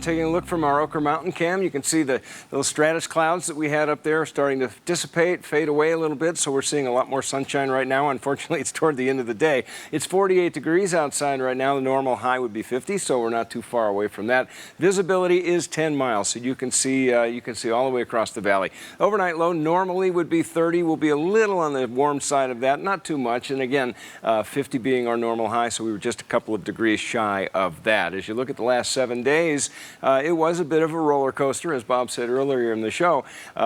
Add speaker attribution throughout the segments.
Speaker 1: Taking a look from our Oquirrh Mountain Cam, you can see the little stratus clouds that we had up there starting to dissipate, fade away a little bit, so we're seeing a lot more sunshine right now. Unfortunately, it's toward the end of the day. It's 48 degrees outside right now. The normal high would be 50, so we're not too far away from that. Visibility is 10 miles, so you can see all the way across the valley. Overnight low normally would be 30. We'll be a little on the warm side of that, not too much. And again, 50 being our normal high, so we were just a couple of degrees shy of that. As you look at the last 7 days, it was a bit of a roller coaster, as Bob said earlier in the show.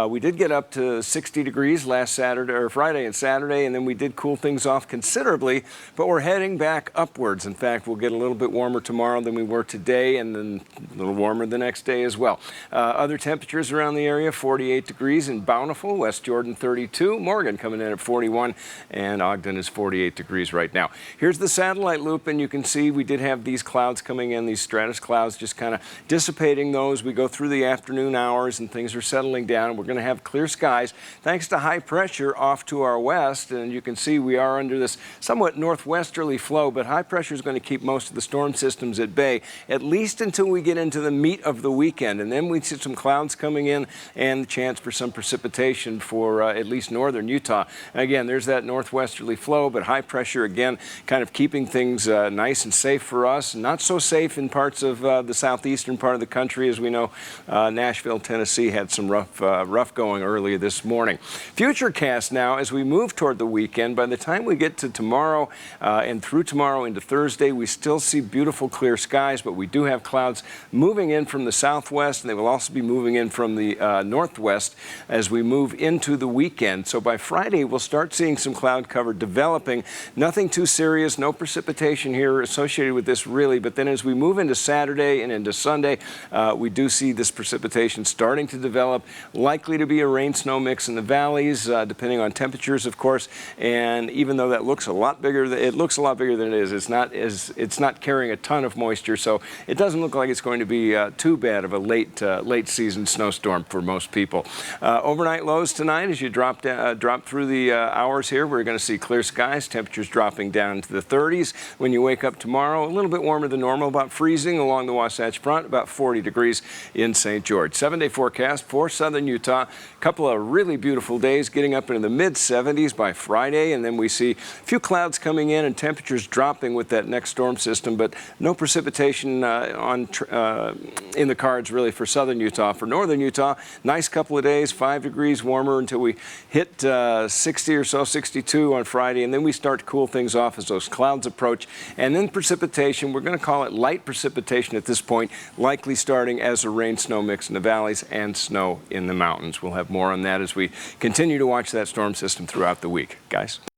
Speaker 1: We did get up to 60 degrees last Saturday or Friday and Saturday, and then we did cool things off considerably, but we're heading back upwards. In fact, we'll get a little bit warmer tomorrow than we were today, and then a little warmer the next day as well. Other temperatures around the area: 48 degrees in Bountiful, West Jordan 32, Morgan coming in at 41, and Ogden is 48 degrees right now. Here's the satellite loop, and you can see we did have these clouds coming in, these stratus clouds, just kind of dissipating those. We go through the afternoon hours and things are settling down. We're going to have clear skies thanks to high pressure off to our west, and you can see we are under this somewhat northwesterly flow, but high pressure is going to keep most of the storm systems at bay, at least until we get into the meat of the weekend, and then we see some clouds coming in and the chance for some precipitation for at least northern Utah. And again, there's that northwesterly flow, but high pressure again kind of keeping things nice and safe for us. Not so safe in parts of the southeastern part of the country. As we know, Nashville, Tennessee had some rough going earlier this morning. Futurecast now, as we move toward the weekend, by the time we get to tomorrow and through tomorrow into Thursday, we still see beautiful clear skies, but we do have clouds moving in from the southwest, and they will also be moving in from the northwest as we move into the weekend. So by Friday, we'll start seeing some cloud cover developing. Nothing too serious, no precipitation here associated with this really, but then as we move into Saturday and into Sunday, we do see this precipitation starting to develop, likely to be a rain-snow mix in the valleys, depending on temperatures, of course. And even though that looks a lot bigger, it looks a lot bigger than it is. It's not carrying a ton of moisture, so it doesn't look like it's going to be too bad of a late season snowstorm for most people. Overnight lows tonight, as you drop through the hours here, we're going to see clear skies, temperatures dropping down to the 30s. When you wake up tomorrow, a little bit warmer than normal, about freezing along the Wasatch Front, about 40 degrees in St. George. 7-day forecast for southern Utah. A couple of really beautiful days, getting up into the mid-70s by Friday, and then we see a few clouds coming in and temperatures dropping with that next storm system, but no precipitation in the cards really for southern Utah. For northern Utah, nice couple of days, 5 degrees warmer until we hit 60 or so, 62 on Friday, and then we start to cool things off as those clouds approach. And then precipitation, we're going to call it light precipitation at this point, likely starting as a rain-snow mix in the valleys and snow in the mountains. We'll have more on that as we continue to watch that storm system throughout the week. Guys?